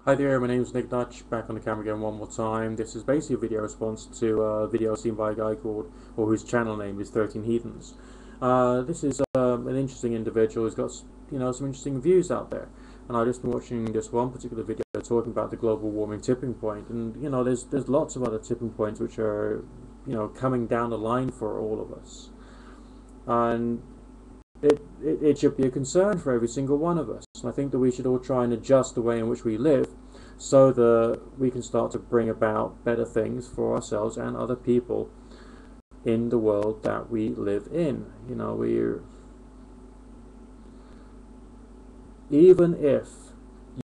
Hi there, my name is Nick Dutch, back on the camera again one more time. This is basically a video response to a video seen by a guy called, or whose channel name is 13 Heathens. This is an interesting individual who's got, some interesting views out there. And I've just been watching this one particular video talking about the global warming tipping point. And, there's lots of other tipping points which are, coming down the line for all of us. And it should be a concern for every single one of us. And I think that we should all try and adjust the way in which we live so that we can start to bring about better things for ourselves and other people in the world that we live in. Even if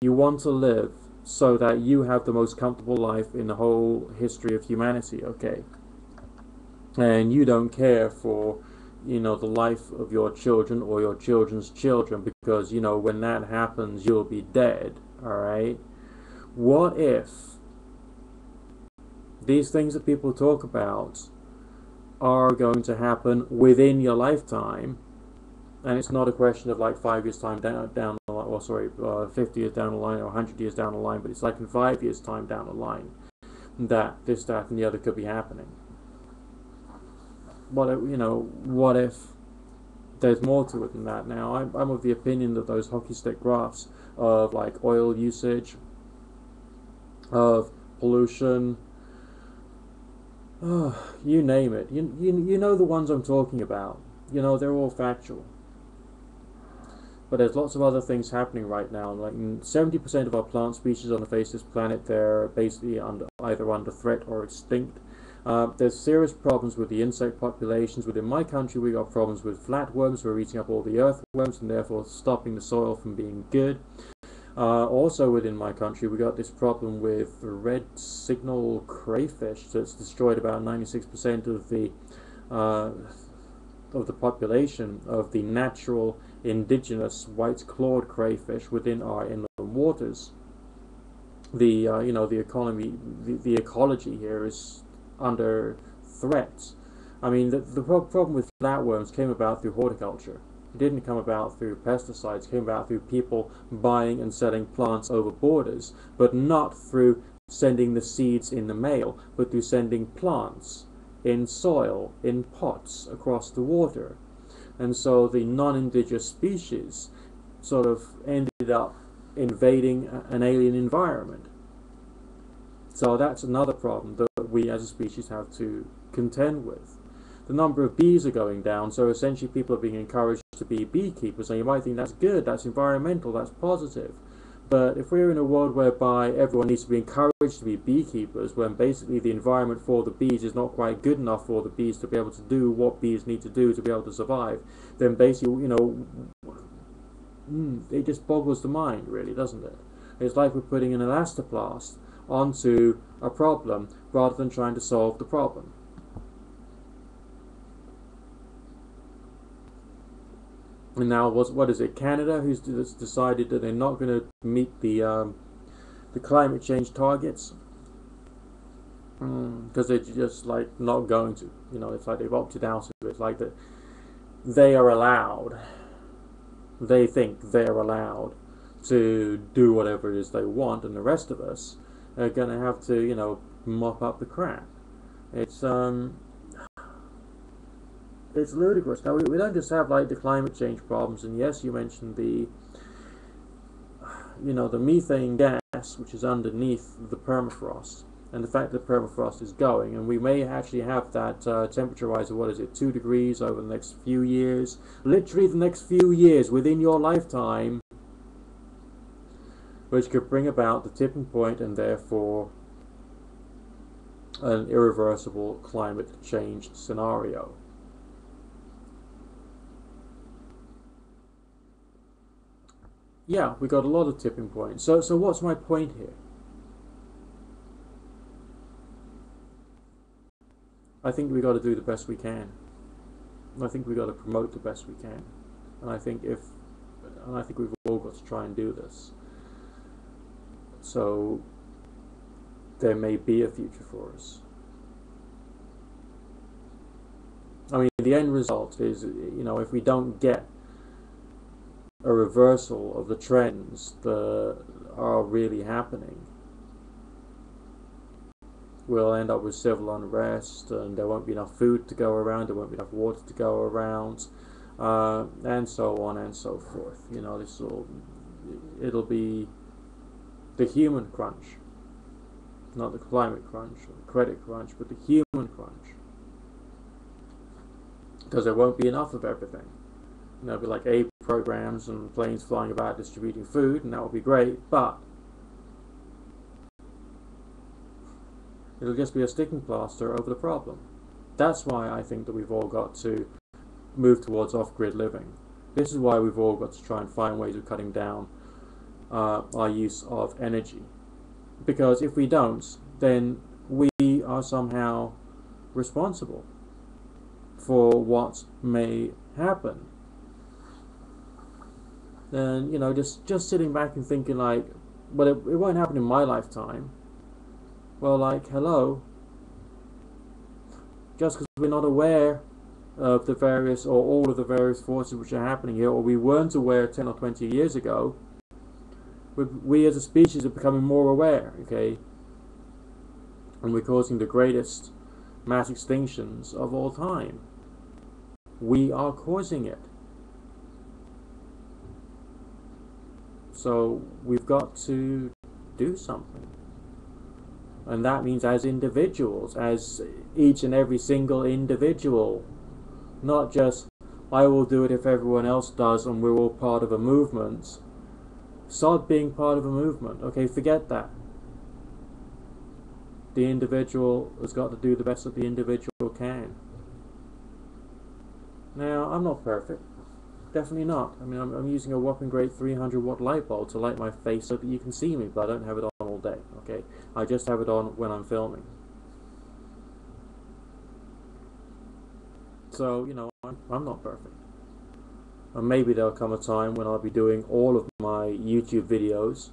you want to live so that you have the most comfortable life in the whole history of humanity, okay, and you don't care for the life of your children or your children's children, because when that happens you'll be dead, all right? What if these things that people talk about are going to happen within your lifetime, and it's not a question of like 5 years time down the line, or sorry, 50 years down the line or 100 years down the line, but it's like in 5 years time down the line that this, that and the other could be happening. What if there's more to it than that? Now, I'm of the opinion that those hockey stick graphs of like oil usage, of pollution, you name it, you know the ones I'm talking about. They're all factual. But there's lots of other things happening right now. Like 70% of our plant species on the face of this planet, they're basically either under threat or extinct. There's serious problems with the insect populations. Within my country, we got problems with flatworms who are eating up all the earthworms and therefore stopping the soil from being good. Also within my country, we got this problem with red signal crayfish that's destroyed about 96% of the population of the natural indigenous white-clawed crayfish within our inland waters. The the ecology here is under threat. I mean, the problem with flatworms came about through horticulture. It didn't come about through pesticides. It came about through people buying and selling plants over borders, but not through sending the seeds in the mail, but through sending plants in soil, in pots, across the water. And so the non-indigenous species sort of ended up invading an alien environment. So that's another problem that we as a species have to contend with. The number of bees are going down, so essentially people are being encouraged to be beekeepers. And you might think that's good, that's environmental, that's positive. But if we're in a world whereby everyone needs to be encouraged to be beekeepers, when basically the environment for the bees is not quite good enough for the bees to be able to do what bees need to do to be able to survive, then basically, it just boggles the mind, really, doesn't it? It's like we're putting an elastoplast onto a problem rather than trying to solve the problem. And now, what is it? Canada, who's decided that they're not going to meet the climate change targets because they're just like not going to. It's like they've opted out of it. It's like that they are allowed. They think they're allowed to do whatever it is they want, and the rest of us are going to have to, mop up the crap. It's ludicrous. Now we don't just have like the climate change problems, and yes, you mentioned the the methane gas which is underneath the permafrost, and the fact that permafrost is going, and we may actually have that temperature rise of, what is it, 2 degrees over the next few years, literally the next few years within your lifetime, which could bring about the tipping point and therefore an irreversible climate change scenario. Yeah, we got a lot of tipping points. So what's my point here? I think we got to do the best we can. I think we got to promote the best we can. And I think we've all got to try and do this. So there may be a future for us. I mean, the end result is, if we don't get a reversal of the trends, our not really happening, we'll end up with civil unrest, and there won't be enough food to go around, there won't be enough water to go around, and so on and so forth. You know, it'll be the human crunch, not the climate crunch or the credit crunch, but the human crunch, because there won't be enough of everything. You know, it'll be like aid programs and planes flying about distributing food, and that will be great, but it'll just be a sticking plaster over the problem. That's why I think that we've all got to move towards off-grid living. This is why we've all got to try and find ways of cutting down our use of energy. Because if we don't, then we are somehow responsible for what may happen. And, you know, just sitting back and thinking like, well, it won't happen in my lifetime. Well, like, hello. Just because we're not aware of the various, or all of the various forces which are happening here, or we weren't aware 10 or 20 years ago, we as a species are becoming more aware, okay? And we're causing the greatest mass extinctions of all time. We are causing it. So we've got to do something. And that means as individuals, as each and every single individual. Not just, I will do it if everyone else does and we're all part of a movement. Start being part of a movement. Okay, forget that. The individual has got to do the best that the individual can. Now, I'm not perfect. Definitely not. I mean, I'm using a whopping great 300 watt light bulb to light my face so that you can see me, but I don't have it on all day, okay? I just have it on when I'm filming. So, you know, I'm not perfect. And maybe there'll come a time when I'll be doing all of my YouTube videos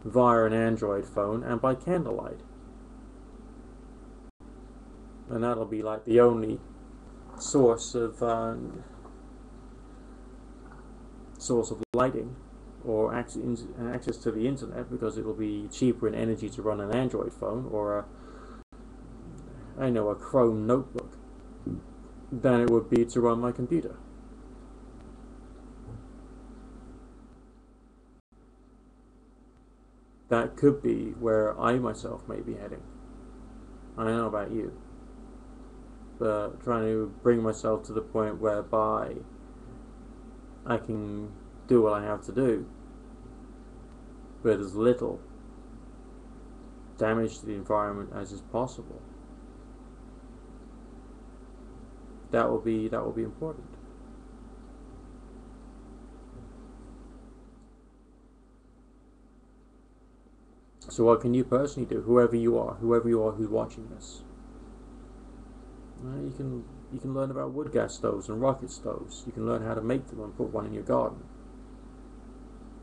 via an Android phone and by candlelight. And that'll be like the only source of lighting or access to the internet, because it'll be cheaper in energy to run an Android phone or a Chrome notebook than it would be to run my computer. That could be where I myself may be heading. I don't know about you, but trying to bring myself to the point whereby I can do what I have to do with as little damage to the environment as is possible. That will be important. So what can you personally do? Whoever you are who's watching this. You can learn about wood gas stoves and rocket stoves. You can learn how to make them and put one in your garden.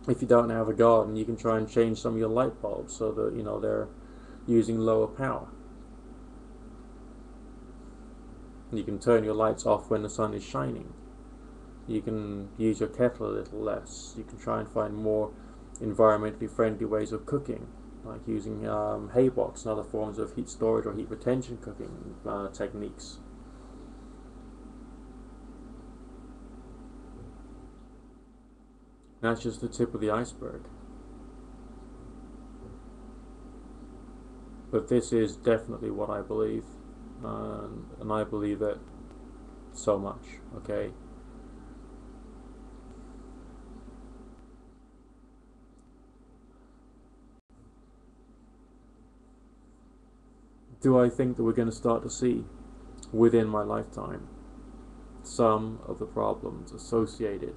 If you don't have a garden, you can try and change some of your light bulbs so that, you know, they're using lower power. You can turn your lights off when the sun is shining. You can use your kettle a little less. You can try and find more environmentally friendly ways of cooking, like using hay box and other forms of heat storage or heat retention cooking techniques. That's just the tip of the iceberg. But this is definitely what I believe, and I believe it so much, okay? Do I think that we're going to start to see, within my lifetime, some of the problems associated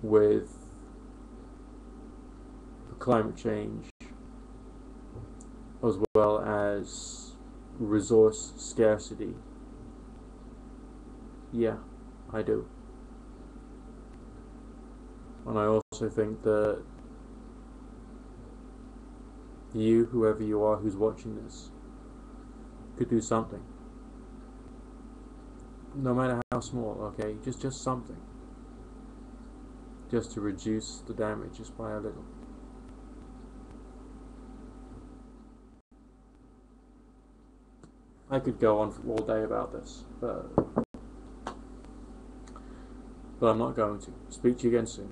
with climate change, as well as resource scarcity? Yeah, I do. And I also think that you, whoever you are who's watching this, could do something. No matter how small, okay? Just something. just to reduce the damage just by a little. I could go on all day about this, but I'm not going to. Speak to you again soon.